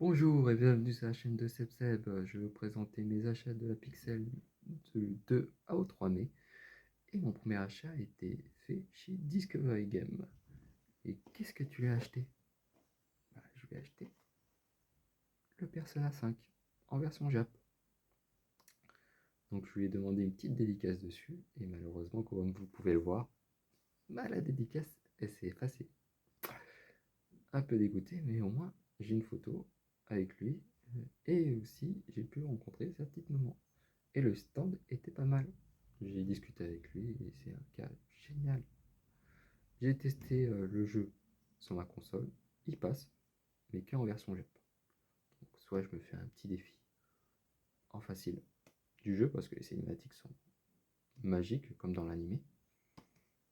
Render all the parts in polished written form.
Bonjour et bienvenue sur la chaîne de SebSeb. Je vais vous présenter mes achats de la Pixel du 2 au 3 mai. Et mon premier achat a été fait chez Discovery Game. Et qu'est-ce que tu lui as acheté? Je lui ai acheté le Persona 5 en version Jap. Donc je lui ai demandé une petite dédicace dessus. Et malheureusement, comme vous pouvez le voir, la dédicace elle s'est effacée. Un peu dégoûté, mais au moins j'ai une photo avec lui. Et aussi j'ai pu rencontrer sa petite maman. Et le stand était pas mal. J'ai discuté avec lui et c'est un cas génial. J'ai testé le jeu sur ma console, il passe, mais qu'en version Jap. Donc soit je me fais un petit défi en facile du jeu parce que les cinématiques sont magiques comme dans l'animé.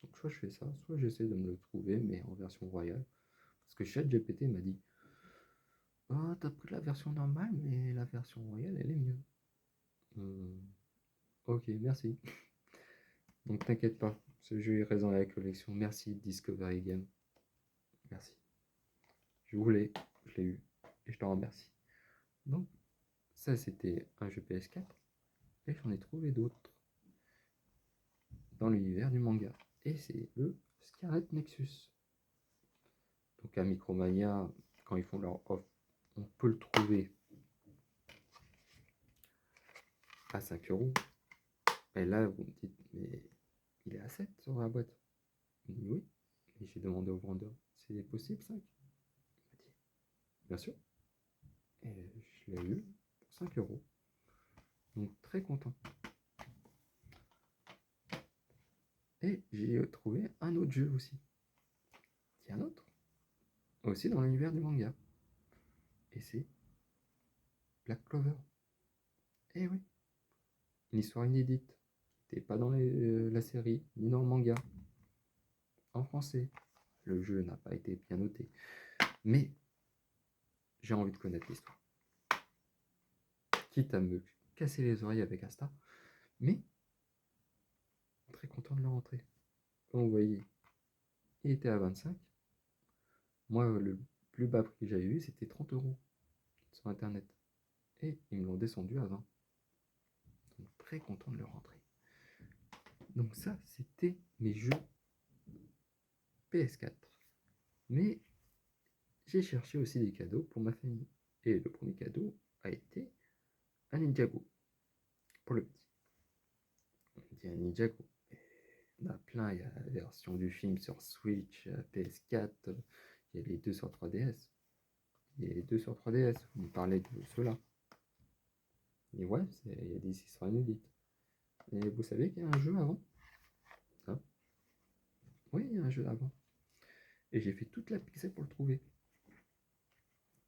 Donc soit je fais ça, soit j'essaie de me le trouver mais en version royale. Parce que ChatGPT m'a dit oh, t'as pris la version normale mais la version royale elle est mieux. Ok, merci. Donc t'inquiète pas, ce jeu est présent à la collection. Merci Discovery Game. Merci. Je voulais, je l'ai eu et je t'en remercie. Donc ça c'était un jeu PS4 et j'en ai trouvé d'autres dans l'univers du manga. Et c'est le Scarlet Nexus. Donc à Micromania, quand ils font leur offre, on peut le trouver à 5 euros. Et là vous me dites mais il est à 7 sur la boîte. Je dis oui. Et j'ai demandé au vendeur, c'est possible 5? Il m'a dit bien sûr. Et je l'ai eu pour 5 euros. Donc très content. Et j'ai trouvé un autre jeu aussi. Tiens, un autre. Aussi dans l'univers du manga. Et c'est Black Clover. Eh oui. Une histoire inédite. Qui n'était pas dans la série, ni dans le manga. En français. Le jeu n'a pas été bien noté. Mais j'ai envie de connaître l'histoire. Quitte à me casser les oreilles avec Asta. Mais très content de le rentrer. Comme vous voyez, il était à 25. Moi, le plus bas prix que j'avais vu, c'était 30 euros sur internet. Et ils me l'ont descendu à 20. Donc très content de le rentrer. Donc ça, c'était mes jeux PS4. Mais j'ai cherché aussi des cadeaux pour ma famille. Et le premier cadeau a été un Ninjago pour le petit. On dit un Ninjago. Il y en a plein, il y a la version du film sur Switch, PS4, il y a les deux sur 3DS. Il y a les deux sur 3DS, vous me parlez de ceux-là. Et ouais, il y a des histoires inédites. Et vous savez qu'il y a un jeu avant hein? Oui, il y a un jeu avant. Et j'ai fait toute la pixel pour le trouver.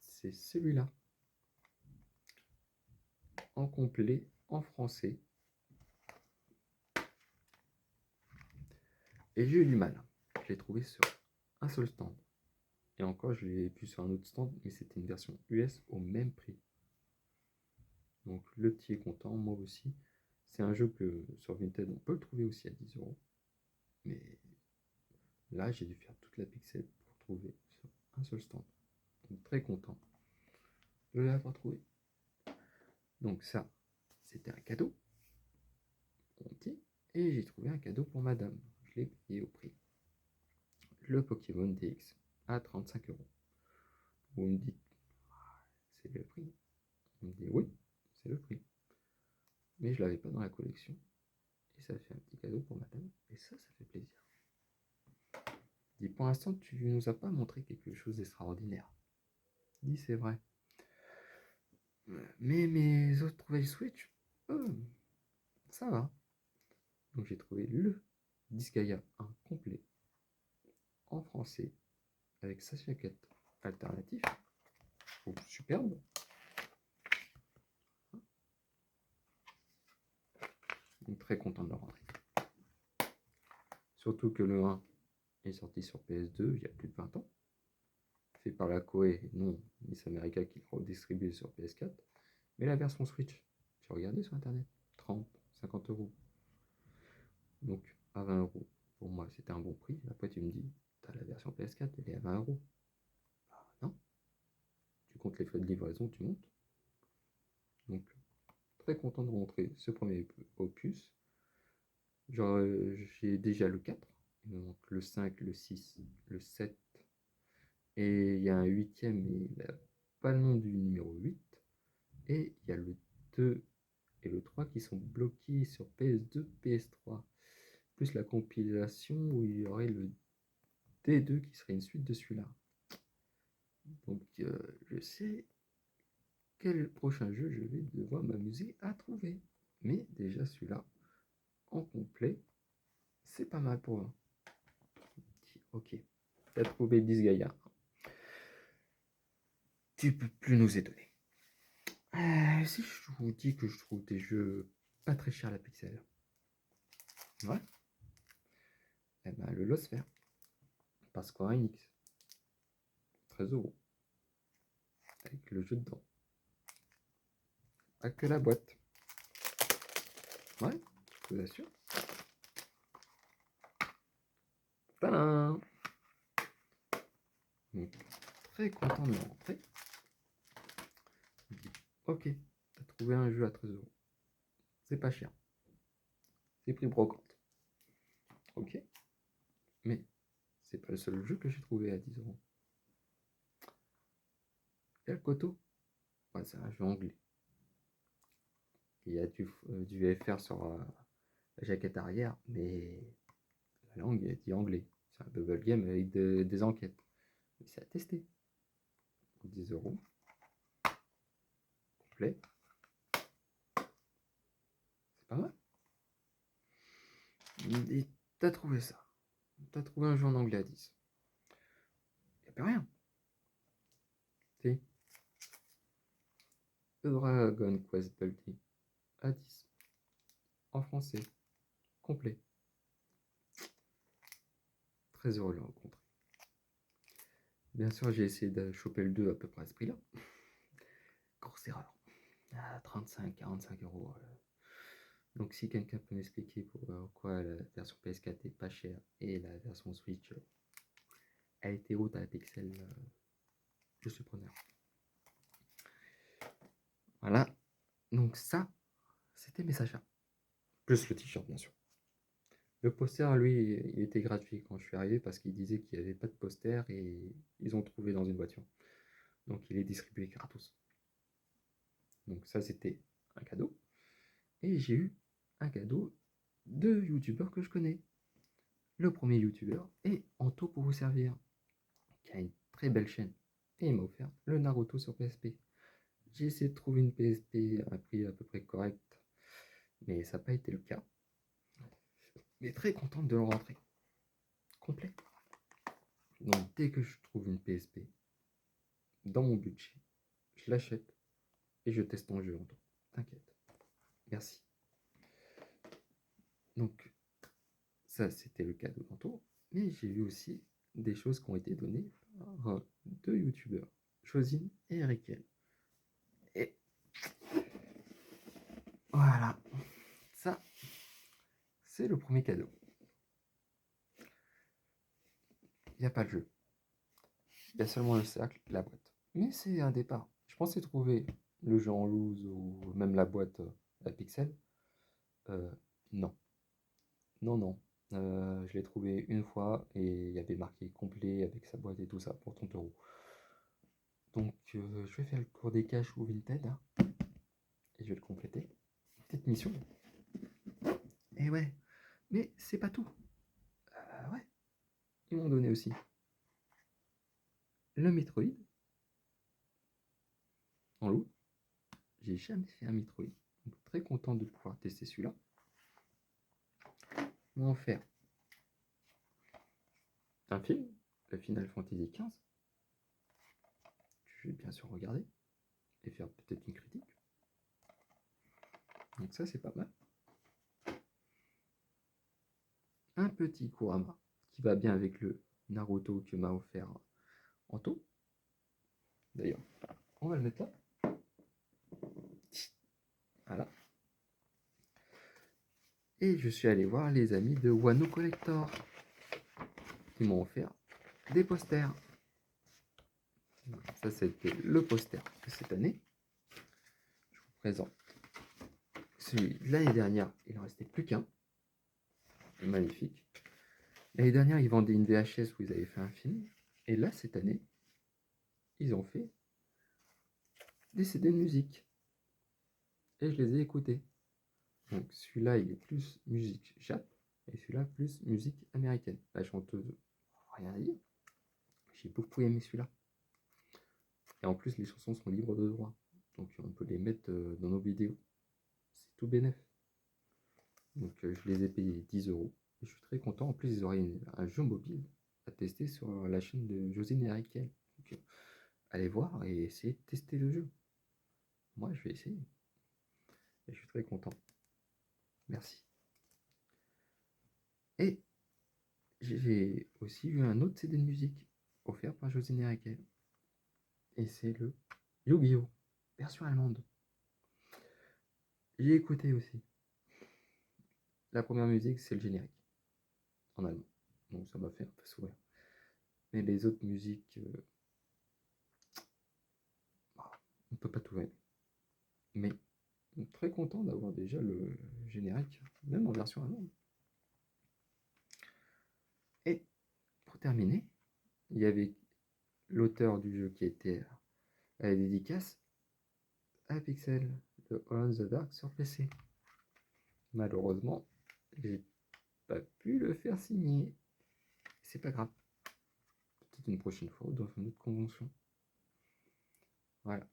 C'est celui-là. En complet, en français. Et j'ai eu du mal. Je l'ai trouvé sur un seul stand. Et encore, je l'ai vu sur un autre stand, mais c'était une version US au même prix. Donc le petit est content, moi aussi. C'est un jeu que sur Vinted, on peut le trouver aussi à 10 euros. Mais là, j'ai dû faire toute la pixel pour trouver sur un seul stand. Donc très content de l'avoir trouvé. Donc ça, c'était un cadeau pour mon petit. Et j'ai trouvé un cadeau pour madame. Je l'ai payé au prix. Le Pokémon DX à 35 euros. Vous me dites, c'est le prix. On me dit oui, c'est le prix. Mais je l'avais pas dans la collection. Et ça fait un petit cadeau pour madame. Et ça fait plaisir. Dis, pour l'instant, tu nous as pas montré quelque chose d'extraordinaire. Dis, c'est vrai. Mais mes autres trouvailles Switch, ça va. Donc j'ai trouvé le Disgaea 1 complet en français avec sa jaquette alternative. Je trouve superbe. Donc très content de le rentrer. Surtout que le 1 est sorti sur PS2 il y a plus de 20 ans. Fait par la Koei, non Miss America qui l'a redistribué sur PS4. Mais la version Switch, j'ai regardé sur internet, 30, 50 euros. Donc à 20 euros, pour moi c'était un bon prix. Après tu me dis, t'as la version PS4, elle est à 20 euros. Bah non, tu comptes les frais de livraison, tu montes. Donc, très content de rentrer ce premier opus. Genre, j'ai déjà le 4, il me manque le 5, le 6, le 7, et il y a un 8e, mais il n'a pas le nom du numéro 8, et il y a le 2 et le 3 qui sont bloqués sur PS2, PS3, plus la compilation où il y aurait le D2 qui serait une suite de celui-là. Donc, je sais quel prochain jeu je vais devoir m'amuser à trouver. Mais déjà, celui-là, en complet, c'est pas mal pour moi. Ok, t'as trouvé Bisgaïa. Tu peux plus nous étonner. Si je vous dis que je trouve des jeux pas très chers à la pixel. Ouais. Eh ben, le Losfer. Par Square Enix. 13 €. Avec le jeu dedans. Pas que la boîte. Ouais, je vous assure. Tadam! Donc, très content de rentrer. Ok, t'as trouvé un jeu à 13 €. C'est pas cher. C'est prix brocante. Ok. Mais c'est pas le seul jeu que j'ai trouvé à 10 €. El Koto, ouais, c'est un jeu anglais. Il y a du FR sur la jaquette arrière, mais la langue est dit anglais. C'est un bubble game avec des enquêtes. Mais c'est à tester. 10 €. Complet. C'est pas mal. Et t'as trouvé ça. T'as trouvé un jeu en anglais à 10. Y'a plus rien. Si. The Dragon Quest Building à 10. En français. Complet. 13 € le rencontre. Bien sûr, j'ai essayé de choper le 2 à peu près à ce prix-là. Grosse erreur. À 35-45 €. Donc si quelqu'un peut m'expliquer pourquoi la version PS4 est pas chère et la version Switch a été haute à la pixel, je suis preneur. Voilà. Donc ça, c'était mes achats. Plus le t-shirt, bien sûr. Le poster, lui, il était gratuit quand je suis arrivé parce qu'il disait qu'il n'y avait pas de poster et ils ont trouvé dans une voiture. Donc il est distribué gratos. Donc ça, c'était un cadeau. Et j'ai eu un cadeau de youtubeurs que je connais. Le premier youtubeur est Anto pour vous servir, qui a une très belle chaîne. Et il m'a offert le Naruto sur PSP. J'ai essayé de trouver une PSP à un prix à peu près correct, mais ça n'a pas été le cas. Mais très contente de le rentrer. Complet. Donc dès que je trouve une PSP dans mon budget, je l'achète et je teste ton jeu en temps. T'inquiète. Merci. Donc ça c'était le cadeau d'Anto. Mais j'ai eu aussi des choses qui ont été données par deux youtubeurs, Josine et Erikel. Et voilà. Ça, c'est le premier cadeau. Il n'y a pas de jeu. Il y a seulement le cercle et la boîte. Mais c'est un départ. Je pensais trouver le jeu en loose ou même la boîte à pixels. Non. Non, non. Je l'ai trouvé une fois et il y avait marqué complet avec sa boîte et tout ça pour 30 €. Donc je vais faire le cours des caches ou Vinted hein, et je vais le compléter. Petite mission. Et ouais. Mais c'est pas tout. Ouais. Ils m'ont donné aussi le Metroid en lot. J'ai jamais fait un Metroid. Donc très content de pouvoir tester celui-là. On va en faire un film, le Final Fantasy XV. Je vais bien sûr regarder et faire peut-être une critique. Donc ça c'est pas mal. Un petit Kurama qui va bien avec le Naruto que m'a offert Anto. D'ailleurs, on va le mettre là. Voilà. Et je suis allé voir les amis de Wano Collector qui m'ont offert des posters. Ça, c'était le poster de cette année. Je vous présente celui de l'année dernière. Il n'en restait plus qu'un. Magnifique. L'année dernière, ils vendaient une VHS où ils avaient fait un film. Et là, cette année, ils ont fait des CD de musique. Et je les ai écoutés. Donc celui-là, il est plus musique jap. Et celui-là, plus musique américaine. La chanteuse, rien à dire. J'ai beaucoup aimé celui-là. Et en plus, les chansons sont libres de droit. Donc on peut les mettre dans nos vidéos. C'est tout bénef. Donc je les ai payés 10 euros. Et je suis très content. En plus, ils auraient un jeu mobile à tester sur la chaîne de Josine et Arikel. Donc allez voir et essayez de tester le jeu. Moi, je vais essayer. Et je suis très content. Merci. Et j'ai aussi eu un autre CD de musique offert par Josine et Arikel. Et c'est le Yu-Gi-Oh! Version allemande. J'ai écouté aussi. La première musique, c'est le générique. En allemand. Donc ça m'a fait un peu sourire. Mais les autres musiques, on ne peut pas tout aimer. Mais très content d'avoir déjà le générique, même en version allemande. Et pour terminer, il y avait l'auteur du jeu qui était à la dédicace à Pixel, de Alone in the Dark sur PC. Malheureusement, j'ai pas pu le faire signer. C'est pas grave. Peut-être une prochaine fois ou dans une autre convention. Voilà.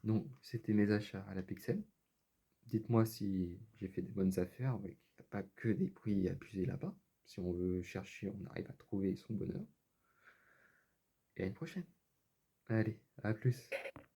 Donc, c'était mes achats à la Pixel. Dites-moi si j'ai fait des bonnes affaires, qu'il n'y a pas que des prix abusés là-bas. Si on veut chercher, on arrive à trouver son bonheur. Et à une prochaine. Allez, à plus.